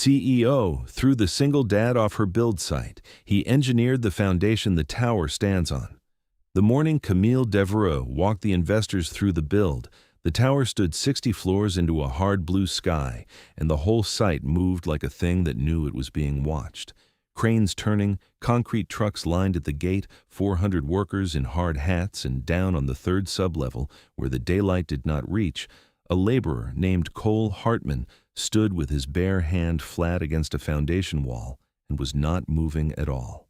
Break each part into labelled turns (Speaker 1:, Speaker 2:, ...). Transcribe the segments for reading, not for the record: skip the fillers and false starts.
Speaker 1: CEO threw the single dad off her build site. He engineered the foundation the tower stands on. The morning Camille Devereux walked the investors through the build, the tower stood 60 floors into a hard blue sky, and the whole site moved like a thing that knew it was being watched. Cranes turning, concrete trucks lined at the gate, 400 workers in hard hats, and down on the third sublevel, where the daylight did not reach, a laborer named Cole Hartman stood with his bare hand flat against a foundation wall and was not moving at all.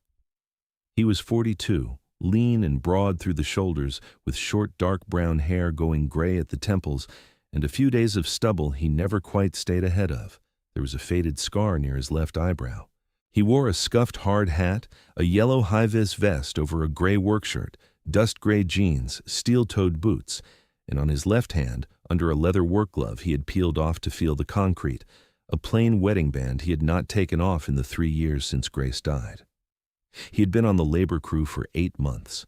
Speaker 1: He was 42, lean and broad through the shoulders, with short dark brown hair going gray at the temples, and a few days of stubble he never quite stayed ahead of. There was a faded scar near his left eyebrow. He wore a scuffed hard hat, a yellow high-vis vest over a gray workshirt, dust gray jeans, steel-toed boots, and on his left hand, under a leather work glove he had peeled off to feel the concrete, a plain wedding band he had not taken off in the 3 years since Grace died. He had been on the labor crew for 8 months.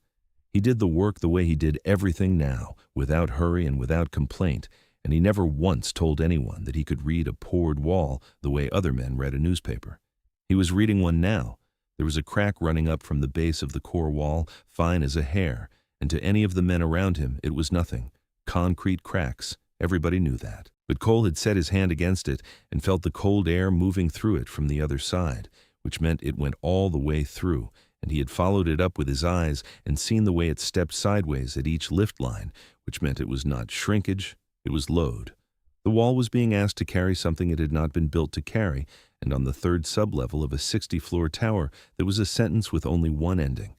Speaker 1: He did the work the way he did everything now, without hurry and without complaint, and he never once told anyone that he could read a poured wall the way other men read a newspaper. He was reading one now. There was a crack running up from the base of the core wall, fine as a hair, and to any of the men around him it was nothing. Concrete cracks, everybody knew that. But Cole had set his hand against it and felt the cold air moving through it from the other side, which meant it went all the way through, and he had followed it up with his eyes and seen the way it stepped sideways at each lift line, which meant it was not shrinkage, it was load. The wall was being asked to carry something it had not been built to carry, and on the third sublevel of a 60-floor tower there was a sentence with only one ending.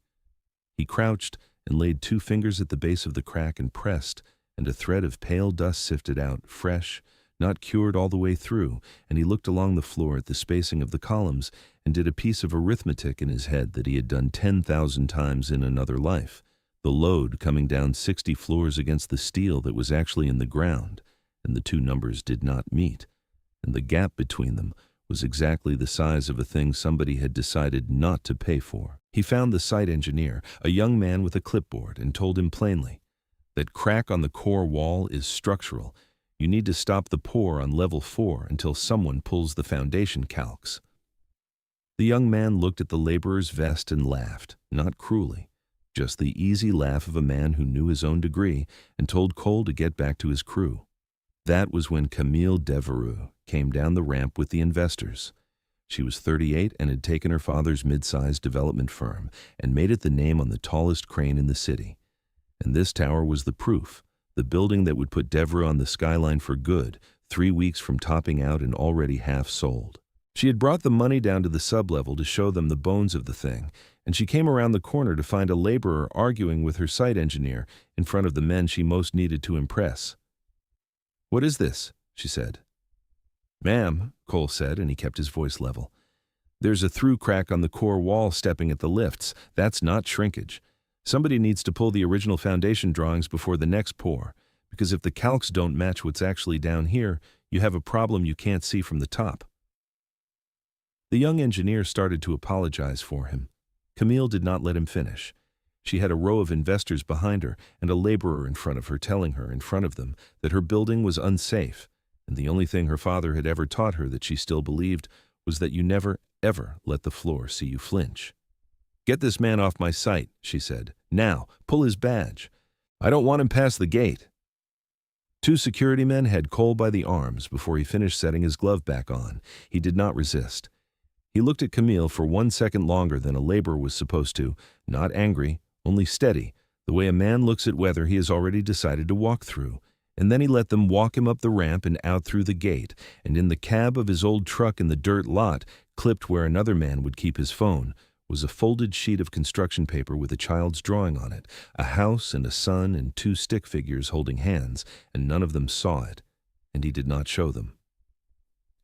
Speaker 1: He crouched and laid 2 fingers at the base of the crack and pressed, and a thread of pale dust sifted out, fresh, not cured all the way through, and he looked along the floor at the spacing of the columns and did a piece of arithmetic in his head that he had done 10,000 times in another life, the load coming down 60 floors against the steel that was actually in the ground, and the 2 numbers did not meet, and the gap between them was exactly the size of a thing somebody had decided not to pay for. He found the site engineer, a young man with a clipboard, and told him plainly, "That crack on the core wall is structural. You need to stop the pour on level 4 until someone pulls the foundation calcs." The young man looked at the laborer's vest and laughed, not cruelly, just the easy laugh of a man who knew his own degree, and told Cole to get back to his crew. That was when Camille Devereux came down the ramp with the investors. She was 38 and had taken her father's mid-sized development firm and made it the name on the tallest crane in the city. And this tower was the proof, the building that would put Devereux on the skyline for good, 3 weeks from topping out and already half sold. She had brought the money down to the sublevel to show them the bones of the thing, and she came around the corner to find a laborer arguing with her site engineer in front of the men she most needed to impress. "What is this?" she said. "Ma'am," Cole said, and he kept his voice level. "There's a through crack on the core wall stepping at the lifts. That's not shrinkage. Somebody needs to pull the original foundation drawings before the next pour, because if the calcs don't match what's actually down here, you have a problem you can't see from the top." The young engineer started to apologize for him. Camille did not let him finish. She had a row of investors behind her and a laborer in front of her telling her, in front of them, that her building was unsafe, and the only thing her father had ever taught her that she still believed was that you never, ever let the floor see you flinch. "Get this man off my site," she said. "Now, pull his badge. I don't want him past the gate." 2 security men had Cole by the arms before he finished setting his glove back on. He did not resist. He looked at Camille for 1 second longer than a laborer was supposed to, not angry, only steady, the way a man looks at weather he has already decided to walk through, and then he let them walk him up the ramp and out through the gate, and in the cab of his old truck in the dirt lot, clipped where another man would keep his phone, was a folded sheet of construction paper with a child's drawing on it, a house and a sun and 2 stick figures holding hands, and none of them saw it, and he did not show them.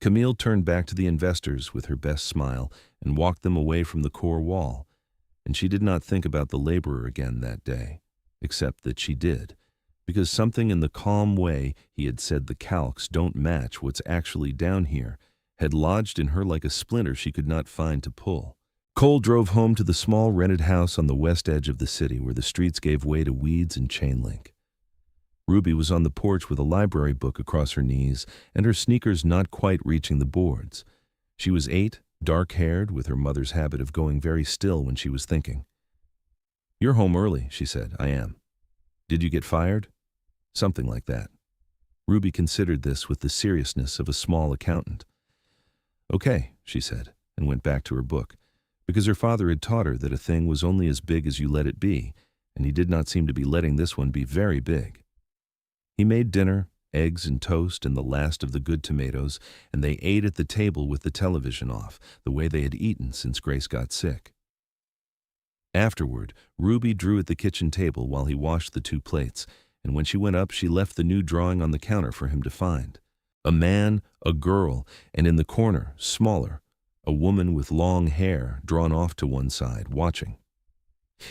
Speaker 1: Camille turned back to the investors with her best smile and walked them away from the core wall, and she did not think about the laborer again that day, except that she did, because something in the calm way he had said the calcs don't match what's actually down here had lodged in her like a splinter she could not find to pull. Cole drove home to the small rented house on the west edge of the city where the streets gave way to weeds and chain link. Ruby was on the porch with a library book across her knees and her sneakers not quite reaching the boards. She was 8, dark-haired, with her mother's habit of going very still when she was thinking. "You're home early," she said. "I am." "Did you get fired?" "Something like that." Ruby considered this with the seriousness of a small accountant. "Okay," she said, and went back to her book, because her father had taught her that a thing was only as big as you let it be, and he did not seem to be letting this one be very big. He made dinner, eggs and toast and the last of the good tomatoes, and they ate at the table with the television off, the way they had eaten since Grace got sick. Afterward, Ruby drew at the kitchen table while he washed the 2 plates, and when she went up, she left the new drawing on the counter for him to find. A man, a girl, and in the corner, smaller, a woman with long hair drawn off to one side, watching.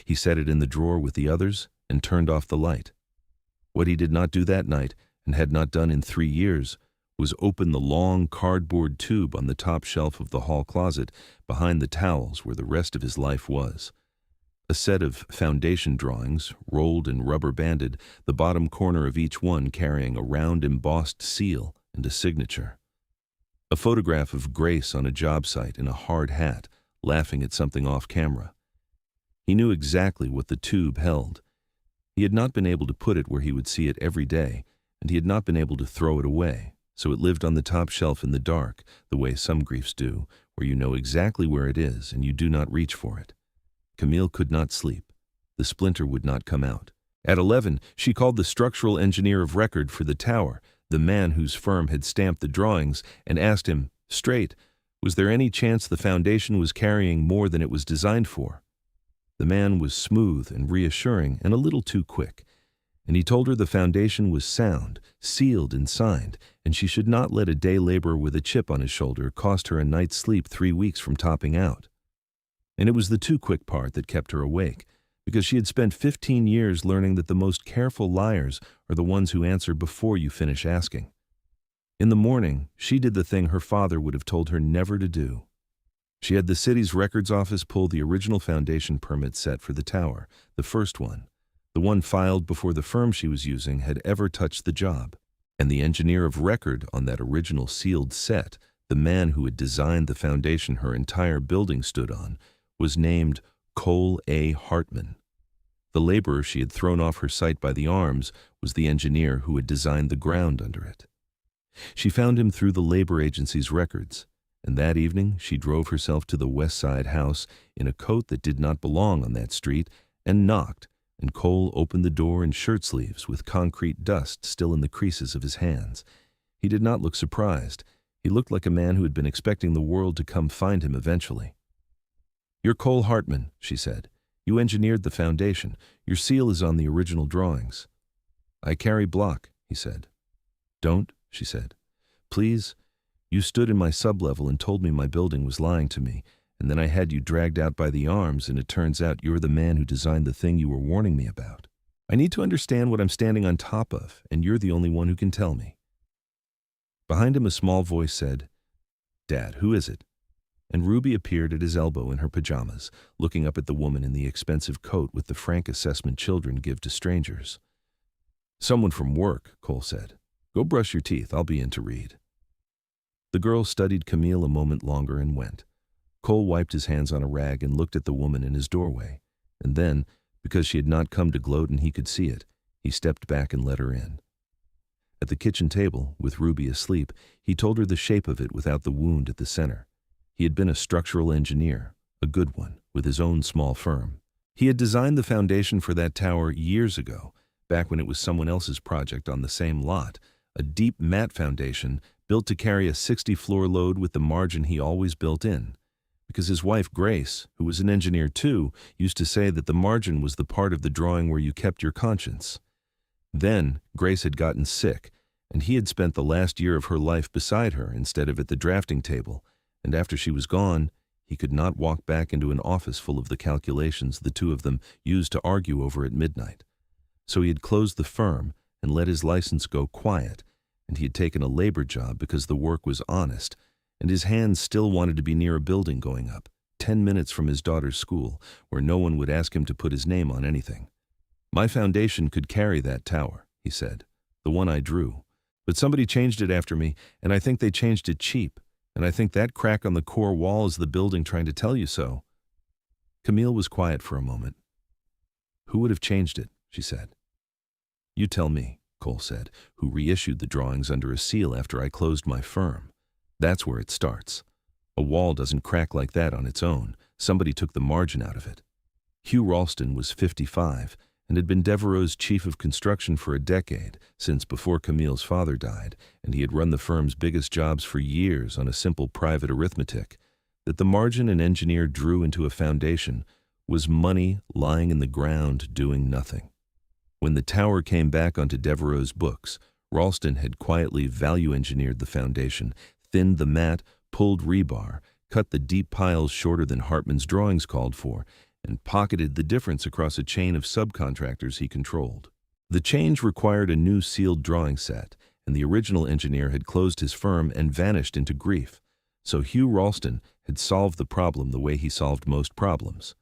Speaker 1: He set it in the drawer with the others and turned off the light. What he did not do that night, and had not done in 3 years, was open the long cardboard tube on the top shelf of the hall closet behind the towels where the rest of his life was. A set of foundation drawings, rolled and rubber-banded, the bottom corner of each one carrying a round embossed seal and a signature. A photograph of Grace on a job site in a hard hat, laughing at something off camera. He knew exactly what the tube held. He had not been able to put it where he would see it every day, and he had not been able to throw it away, so it lived on the top shelf in the dark, the way some griefs do, where you know exactly where it is and you do not reach for it. Camille could not sleep. The splinter would not come out. At 11, she called the structural engineer of record for the tower, the man whose firm had stamped the drawings, and asked him, straight, was there any chance the foundation was carrying more than it was designed for? The man was smooth and reassuring and a little too quick, and he told her the foundation was sound, sealed and signed, and she should not let a day laborer with a chip on his shoulder cost her a night's sleep 3 weeks from topping out. And it was the too quick part that kept her awake, because she had spent 15 years learning that the most careful liars are the ones who answer before you finish asking. In the morning, she did the thing her father would have told her never to do. She had the city's records office pull the original foundation permit set for the tower, the first one, the one filed before the firm she was using had ever touched the job, and the engineer of record on that original sealed set, the man who had designed the foundation her entire building stood on, was named Cole A. Hartman. The laborer she had thrown off her site by the arms was the engineer who had designed the ground under it. She found him through the labor agency's records, and that evening she drove herself to the West Side house in a coat that did not belong on that street and knocked, and Cole opened the door in shirt sleeves with concrete dust still in the creases of his hands. He did not look surprised. He looked like a man who had been expecting the world to come find him eventually. "You're Cole Hartman," she said. "You engineered the foundation. Your seal is on the original drawings." "I carry block," he said. "Don't," she said. "Please. You stood in my sublevel and told me my building was lying to me, and then I had you dragged out by the arms, and it turns out you're the man who designed the thing you were warning me about. I need to understand what I'm standing on top of, and you're the only one who can tell me." Behind him a small voice said, "Dad, who is it?" And Ruby appeared at his elbow in her pajamas, looking up at the woman in the expensive coat with the frank assessment children give to strangers. "Someone from work," Cole said. "Go brush your teeth. I'll be in to read." The girl studied Camille a moment longer and went. Cole wiped his hands on a rag and looked at the woman in his doorway, and then, because she had not come to gloat and he could see it, he stepped back and let her in. At the kitchen table, with Ruby asleep, he told her the shape of it without the wound at the center. He had been a structural engineer, a good one, with his own small firm. He had designed the foundation for that tower years ago, back when it was someone else's project on the same lot, a deep mat foundation built to carry a 60-floor load with the margin he always built in. Because his wife, Grace, who was an engineer too, used to say that the margin was the part of the drawing where you kept your conscience. Then, Grace had gotten sick, and he had spent the last year of her life beside her instead of at the drafting table, and after she was gone, he could not walk back into an office full of the calculations the two of them used to argue over at midnight. So he had closed the firm and let his license go quiet, and he had taken a labor job because the work was honest, and his hands still wanted to be near a building going up, 10 minutes from his daughter's school, where no one would ask him to put his name on anything. "My foundation could carry that tower," he said, "the one I drew. But somebody changed it after me, and I think they changed it cheap. And I think that crack on the core wall is the building trying to tell you so." Camille was quiet for a moment. "Who would have changed it?" she said. "You tell me," Cole said, "who reissued the drawings under a seal after I closed my firm. That's where it starts. A wall doesn't crack like that on its own. Somebody took the margin out of it." Hugh Ralston was 55 and had been Devereaux's chief of construction for a decade, since before Camille's father died, and he had run the firm's biggest jobs for years on a simple private arithmetic. That the margin an engineer drew into a foundation was money lying in the ground doing nothing. When the tower came back onto Devereaux's books, Ralston had quietly value-engineered the foundation, thinned the mat, pulled rebar, cut the deep piles shorter than Hartman's drawings called for, and pocketed the difference across a chain of subcontractors he controlled. The change required a new sealed drawing set, and the original engineer had closed his firm and vanished into grief. So Hugh Ralston had solved the problem the way he solved most problems.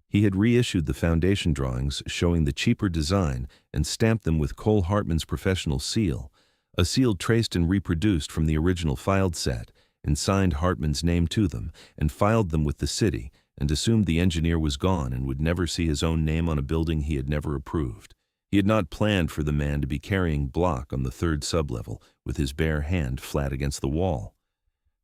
Speaker 1: He had reissued the foundation drawings showing the cheaper design and stamped them with Cole Hartman's professional seal, a seal traced and reproduced from the original filed set, and signed Hartman's name to them, and filed them with the city, and assumed the engineer was gone and would never see his own name on a building he had never approved. He had not planned for the man to be carrying block on the third sublevel with his bare hand flat against the wall.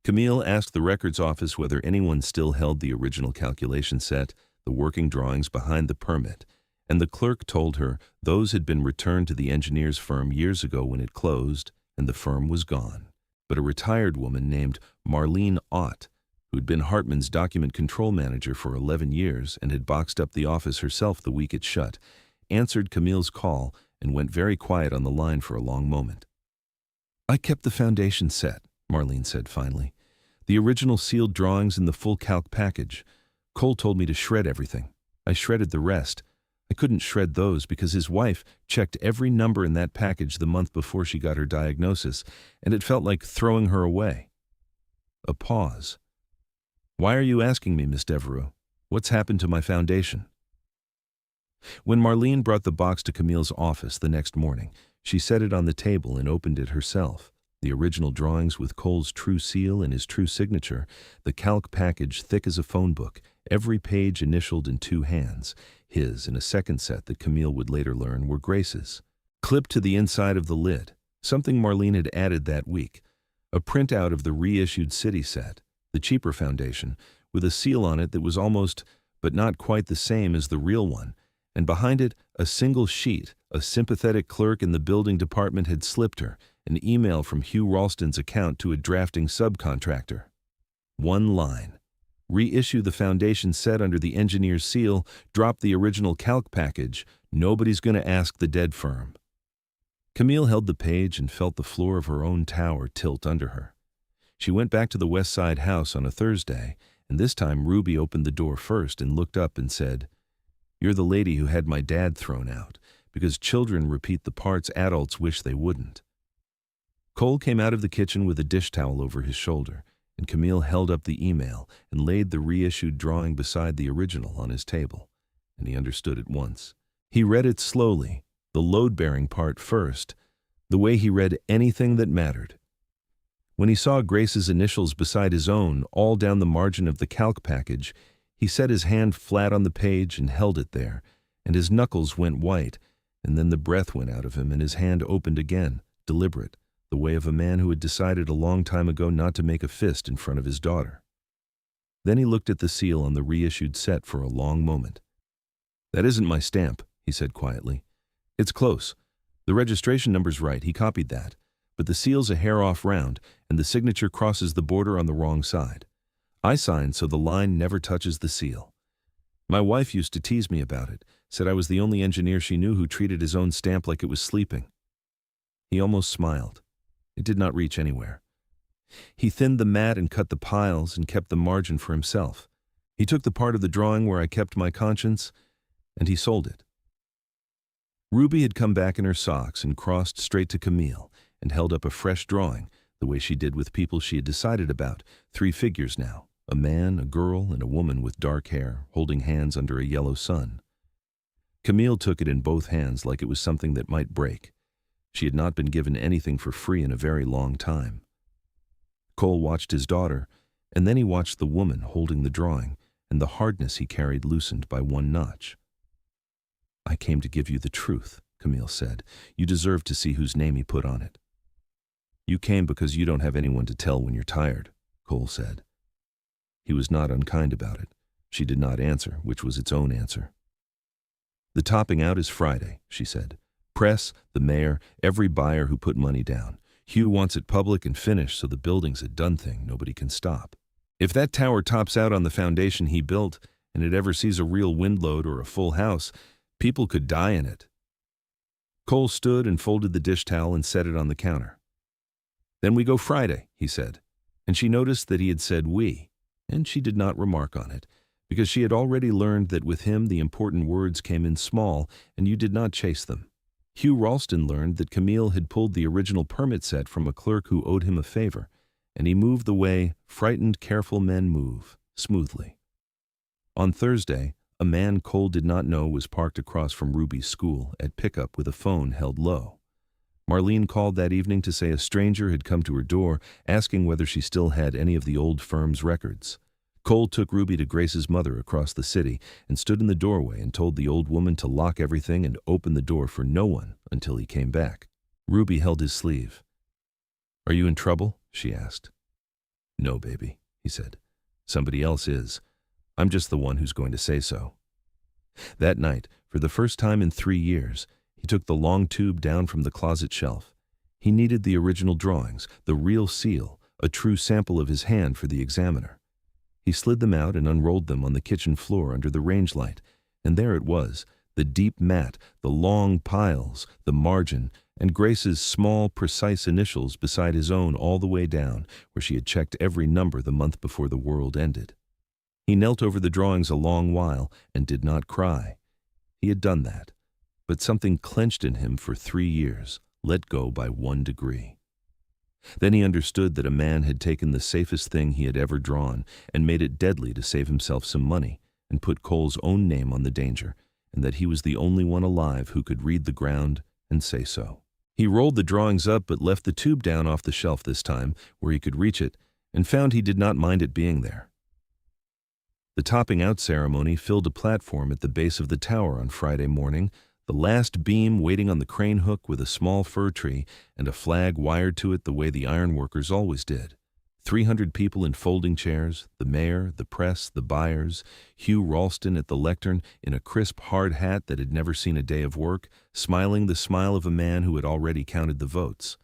Speaker 1: Camille asked the records office whether anyone still held the original calculation set, the working drawings behind the permit, and the clerk told her those had been returned to the engineer's firm years ago when it closed, and the firm was gone. But a retired woman named Marlene Ott, who'd been Hartman's document control manager for 11 years and had boxed up the office herself the week it shut, answered Camille's call and went very quiet on the line for a long moment. "I kept the foundation set," Marlene said finally. "The original sealed drawings in the full calc package. Cole told me to shred everything. I shredded the rest. I couldn't shred those because his wife checked every number in that package the month before she got her diagnosis, and it felt like throwing her away." A pause. "Why are you asking me, Miss Devereaux? What's happened to my foundation?" When Marlene brought the box to Camille's office the next morning, she set it on the table and opened it herself. The original drawings with Cole's true seal and his true signature, the calc package thick as a phone book, every page initialed in 2 hands. His, in a second set that Camille would later learn, were Grace's. Clipped to the inside of the lid, something Marlene had added that week, a printout of the reissued city set, the cheaper foundation, with a seal on it that was almost, but not quite the same as the real one, and behind it, a single sheet. A sympathetic clerk in the building department had slipped her an email from Hugh Ralston's account to a drafting subcontractor. One line: reissue the foundation set under the engineer's seal, drop the original calc package, nobody's going to ask the dead firm. Camille held the page and felt the floor of her own tower tilt under her. She went back to the West Side house on a Thursday, and this time Ruby opened the door first and looked up and said, "You're the lady who had my dad thrown out, because children repeat the parts adults wish they wouldn't." Cole came out of the kitchen with a dish towel over his shoulder, and Camille held up the email and laid the reissued drawing beside the original on his table, and he understood at once. He read it slowly, the load-bearing part first, the way he read anything that mattered. When he saw Grace's initials beside his own all down the margin of the calc package, he set his hand flat on the page and held it there, and his knuckles went white, and then the breath went out of him and his hand opened again, deliberate, the way of a man who had decided a long time ago not to make a fist in front of his daughter. Then he looked at the seal on the reissued set for a long moment. "That isn't my stamp," he said quietly. "It's close. The registration number's right, he copied that, but the seal's a hair off round, and the signature crosses the border on the wrong side. I signed so the line never touches the seal. My wife used to tease me about it, said I was the only engineer she knew who treated his own stamp like it was sleeping." He almost smiled. It did not reach anywhere. He thinned the mat and cut the piles and kept the margin for himself. He took the part of the drawing where I kept my conscience, and he sold it. Ruby had come back in her socks and crossed straight to Camille and held up a fresh drawing, the way she did with people she had decided about, 3 figures now, a man, a girl, and a woman with dark hair, holding hands under a yellow sun. Camille took it in both hands like it was something that might break. She had not been given anything for free in a very long time. Cole watched his daughter, and then he watched the woman holding the drawing, and the hardness he carried loosened by one notch. "I came to give you the truth," Camille said. "You deserve to see whose name he put on it." "You came because you don't have anyone to tell when you're tired," Cole said. He was not unkind about it. She did not answer, which was its own answer. "The topping out is Friday," she said. "Press, the mayor, every buyer who put money down. Hugh wants it public and finished, so the building's a done thing nobody can stop. If that tower tops out on the foundation he built, and it ever sees a real wind load or a full house, people could die in it." Cole stood and folded the dish towel and set it on the counter. "Then we go Friday," he said, and she noticed that he had said we, and she did not remark on it, because she had already learned that with him the important words came in small and you did not chase them. Hugh Ralston learned that Camille had pulled the original permit set from a clerk who owed him a favor, and he moved the way frightened, careful men move, smoothly. On Thursday, a man Cole did not know was parked across from Ruby's school at pickup with a phone held low. Marlene called that evening to say a stranger had come to her door, asking whether she still had any of the old firm's records. Cole took Ruby to Grace's mother across the city and stood in the doorway and told the old woman to lock everything and open the door for no one until he came back. Ruby held his sleeve. "Are you in trouble?" she asked. "No, baby," he said. "Somebody else is. I'm just the one who's going to say so." That night, for the first time in 3 years, he took the long tube down from the closet shelf. He needed the original drawings, the real seal, a true sample of his hand for the examiner. He slid them out and unrolled them on the kitchen floor under the range light, and there it was, the deep mat, the long piles, the margin, and Grace's small, precise initials beside his own all the way down, where she had checked every number the month before the world ended. He knelt over the drawings a long while and did not cry. He had done that, but something clenched in him for 3 years, let go by 1 degree. Then he understood that a man had taken the safest thing he had ever drawn and made it deadly to save himself some money and put Cole's own name on the danger, and that he was the only one alive who could read the ground and say so. He rolled the drawings up but left the tube down off the shelf this time, where he could reach it, and found he did not mind it being there. The topping out ceremony filled a platform at the base of the tower on Friday morning, the last beam waiting on the crane hook with a small fir tree and a flag wired to it the way the ironworkers always did. 300 people in folding chairs, the mayor, the press, the buyers, Hugh Ralston at the lectern in a crisp, hard hat that had never seen a day of work, smiling the smile of a man who had already counted the votes.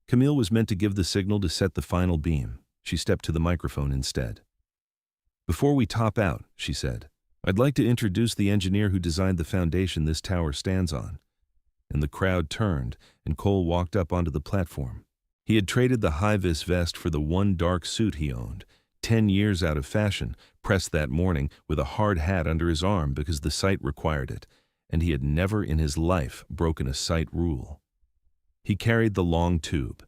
Speaker 1: Camille was meant to give the signal to set the final beam. She stepped to the microphone instead. "Before we top out," she said, "I'd like to introduce the engineer who designed the foundation this tower stands on." And the crowd turned, and Cole walked up onto the platform. He had traded the high-vis vest for the one dark suit he owned, 10 years out of fashion, pressed that morning with a hard hat under his arm because the site required it, and he had never in his life broken a site rule. He carried the long tube.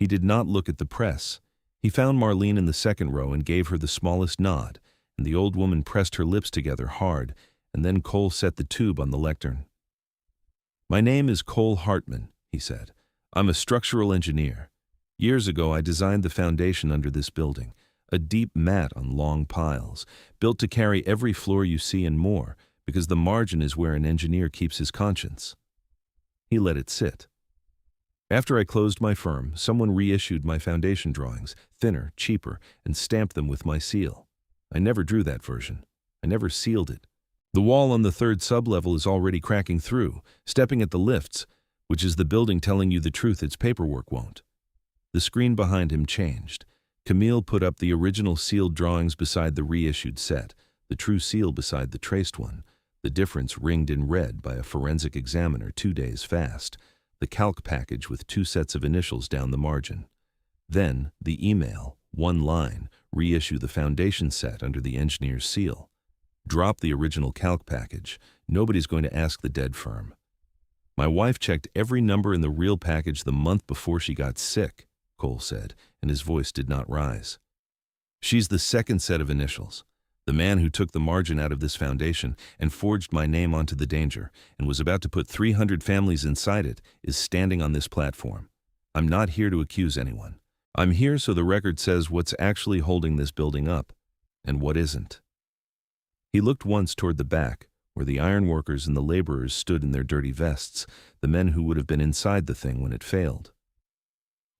Speaker 1: He did not look at the press. He found Marlene in the second row and gave her the smallest nod, and the old woman pressed her lips together hard, and then Cole set the tube on the lectern. "My name is Cole Hartman," he said. "I'm a structural engineer. Years ago I designed the foundation under this building, a deep mat on long piles, built to carry every floor you see and more, because the margin is where an engineer keeps his conscience." He let it sit. "After I closed my firm, someone reissued my foundation drawings, thinner, cheaper, and stamped them with my seal. I never drew that version. I never sealed it. The wall on the 3rd sublevel is already cracking through, stepping at the lifts, which is the building telling you the truth its paperwork won't." The screen behind him changed. Camille put up the original sealed drawings beside the reissued set, the true seal beside the traced one, the difference ringed in red by a forensic examiner 2 days fast, the calc package with 2 sets of initials down the margin. Then the email, 1 line, reissue the foundation set under the engineer's seal. Drop the original calc package. Nobody's going to ask the dead firm. "My wife checked every number in the real package the month before she got sick," Cole said, and his voice did not rise. "She's the second set of initials. The man who took the margin out of this foundation and forged my name onto the danger and was about to put 300 families inside it is standing on this platform. I'm not here to accuse anyone. I'm here so the record says what's actually holding this building up, and what isn't." He looked once toward the back, where the ironworkers and the laborers stood in their dirty vests, the men who would have been inside the thing when it failed.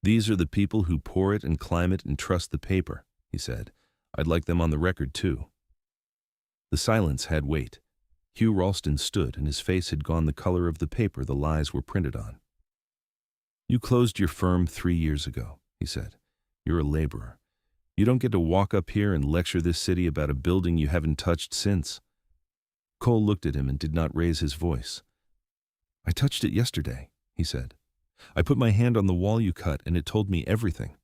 Speaker 1: "These are the people who pour it and climb it and trust the paper," he said. "I'd like them on the record, too." The silence had weight. Hugh Ralston stood, and his face had gone the color of the paper the lies were printed on. "You closed your firm 3 years ago," he said. "You're a laborer. You don't get to walk up here and lecture this city about a building you haven't touched since." Cole looked at him and did not raise his voice. "I touched it yesterday," he said. "I put my hand on the wall you cut, and it told me everything.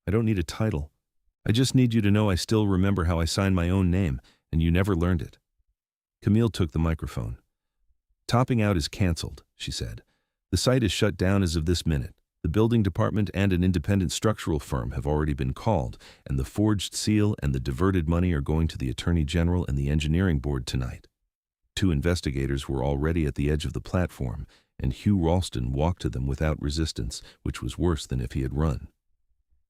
Speaker 1: I don't need a title. I just need you to know I still remember how I signed my own name, and you never learned it." Camille took the microphone. "Topping out is canceled," she said. "The site is shut down as of this minute. The building department and an independent structural firm have already been called, and the forged seal and the diverted money are going to the Attorney General and the Engineering Board tonight." 2 investigators were already at the edge of the platform, and Hugh Ralston walked to them without resistance, which was worse than if he had run.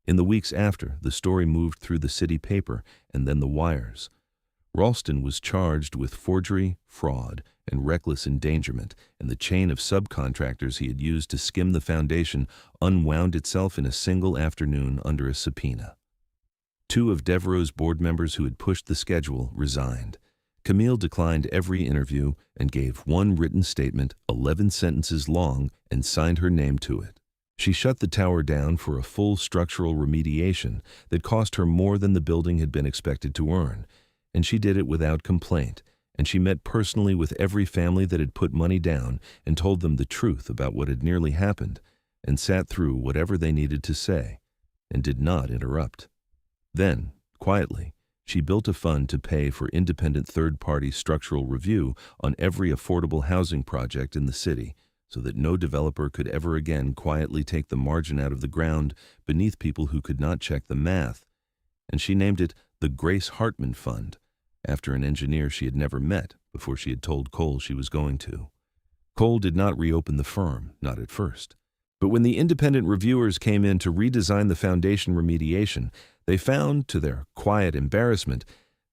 Speaker 1: In the weeks after, the story moved through the city paper and then the wires. Ralston was charged with forgery, fraud, and reckless endangerment, and the chain of subcontractors he had used to skim the foundation unwound itself in a single afternoon under a subpoena. 2 of Devereaux's board members who had pushed the schedule resigned. Camille declined every interview and gave one written statement, 11 sentences long, and signed her name to it. She shut the tower down for a full structural remediation that cost her more than the building had been expected to earn, and she did it without complaint, and she met personally with every family that had put money down and told them the truth about what had nearly happened, and sat through whatever they needed to say, and did not interrupt. Then, quietly, she built a fund to pay for independent third-party structural review on every affordable housing project in the city, so that no developer could ever again quietly take the margin out of the ground beneath people who could not check the math, and she named it the Grace Hartman Fund, after an engineer she had never met before she had told Cole she was going to. Cole did not reopen the firm, not at first. But when the independent reviewers came in to redesign the foundation remediation, they found, to their quiet embarrassment,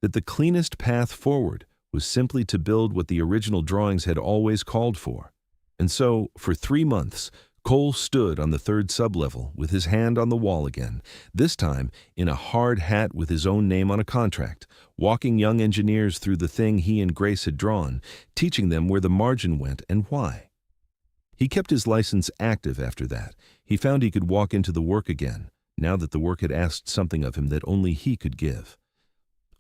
Speaker 1: that the cleanest path forward was simply to build what the original drawings had always called for. And so, for 3 months, Cole stood on the 3rd sublevel with his hand on the wall again, this time in a hard hat with his own name on a contract, walking young engineers through the thing he and Grace had drawn, teaching them where the margin went and why. He kept his license active after that. He found he could walk into the work again, now that the work had asked something of him that only he could give.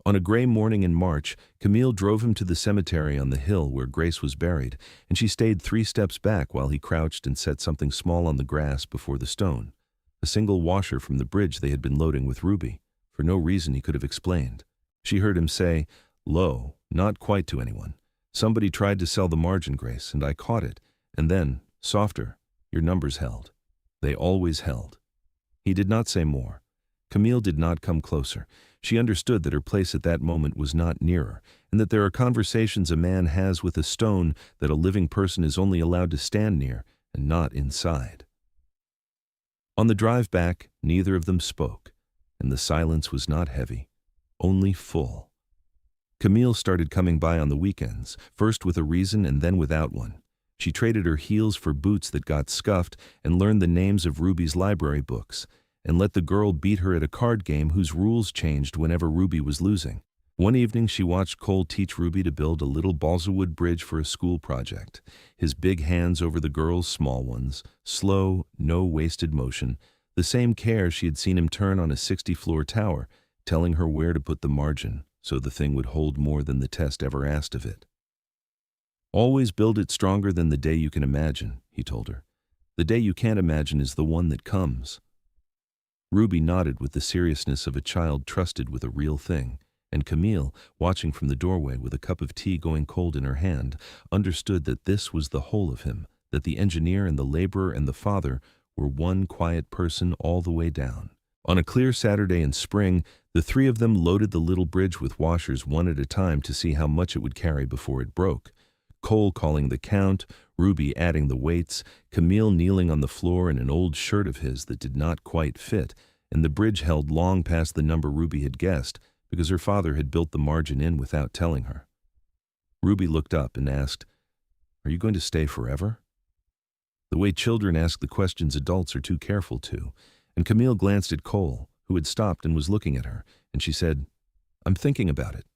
Speaker 1: On a gray morning in March, Camille drove him to the cemetery on the hill where Grace was buried, and she stayed 3 steps back while he crouched and set something small on the grass before the stone, a single washer from the bridge they had been loading with Ruby, for no reason he could have explained. She heard him say, low, not quite to anyone, "Somebody tried to sell the margin, Grace, and I caught it, and then, softer, your numbers held. They always held." He did not say more. Camille did not come closer. She understood that her place at that moment was not nearer, and that there are conversations a man has with a stone that a living person is only allowed to stand near and not inside. On the drive back, neither of them spoke, and the silence was not heavy, only full. Camille started coming by on the weekends, first with a reason and then without one. She traded her heels for boots that got scuffed and learned the names of Ruby's library books, and let the girl beat her at a card game whose rules changed whenever Ruby was losing. One evening she watched Cole teach Ruby to build a little balsa wood bridge for a school project, his big hands over the girl's small ones, slow, no wasted motion, the same care she had seen him turn on a 60-floor tower, telling her where to put the margin so the thing would hold more than the test ever asked of it. "Always build it stronger than the day you can imagine," he told her. "The day you can't imagine is the one that comes." Ruby nodded with the seriousness of a child trusted with a real thing, and Camille, watching from the doorway with a cup of tea going cold in her hand, understood that this was the whole of him, that the engineer and the laborer and the father were one quiet person all the way down. On a clear Saturday in spring, the 3 of them loaded the little bridge with washers one at a time to see how much it would carry before it broke. Cole calling the count, Ruby adding the weights, Camille kneeling on the floor in an old shirt of his that did not quite fit, and the bridge held long past the number Ruby had guessed because her father had built the margin in without telling her. Ruby looked up and asked, "Are you going to stay forever?" The way children ask the questions adults are too careful to, and Camille glanced at Cole, who had stopped and was looking at her, and she said, "I'm thinking about it."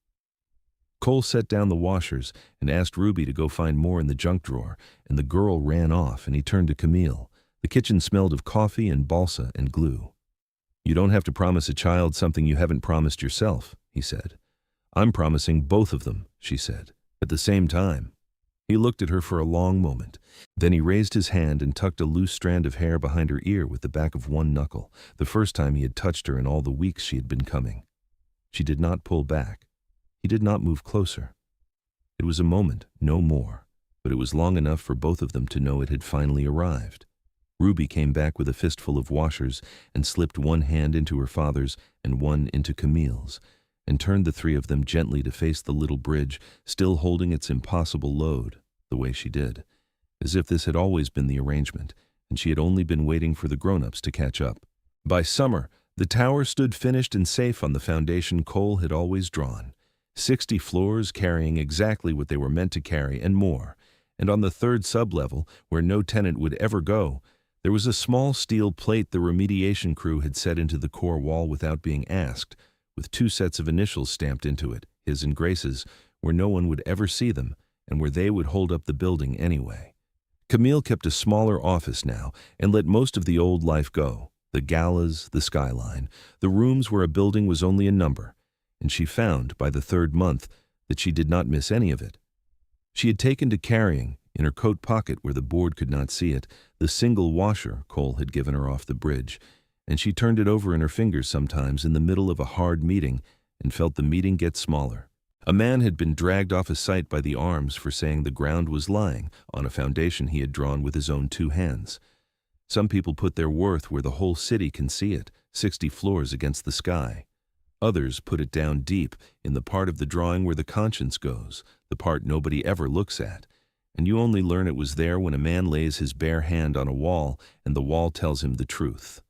Speaker 1: Cole set down the washers and asked Ruby to go find more in the junk drawer, and the girl ran off, and he turned to Camille. The kitchen smelled of coffee and balsa and glue. "You don't have to promise a child something you haven't promised yourself," he said. "I'm promising both of them," she said, "at the same time." He looked at her for a long moment. Then he raised his hand and tucked a loose strand of hair behind her ear with the back of one knuckle, the first time he had touched her in all the weeks she had been coming. She did not pull back. He did not move closer. It was a moment, no more, but it was long enough for both of them to know it had finally arrived. Ruby came back with a fistful of washers and slipped one hand into her father's and one into Camille's, and turned the three of them gently to face the little bridge, still holding its impossible load, the way she did, as if this had always been the arrangement, and she had only been waiting for the grown-ups to catch up. By summer, the tower stood finished and safe on the foundation Cole had always drawn. 60 floors carrying exactly what they were meant to carry and more, and on the third sublevel, where no tenant would ever go, there was a small steel plate the remediation crew had set into the core wall without being asked, with 2 sets of initials stamped into it, his and Grace's, where no one would ever see them, and where they would hold up the building anyway. Camille kept a smaller office now and let most of the old life go, the galas, the skyline, the rooms where a building was only a number, and she found, by the 3rd month, that she did not miss any of it. She had taken to carrying, in her coat pocket where the board could not see it, the single washer Cole had given her off the bridge, and she turned it over in her fingers sometimes in the middle of a hard meeting and felt the meeting get smaller. A man had been dragged off a site by the arms for saying the ground was lying on a foundation he had drawn with his own 2 hands. Some people put their worth where the whole city can see it, 60 floors against the sky. Others put it down deep in the part of the drawing where the conscience goes, the part nobody ever looks at, and you only learn it was there when a man lays his bare hand on a wall and the wall tells him the truth.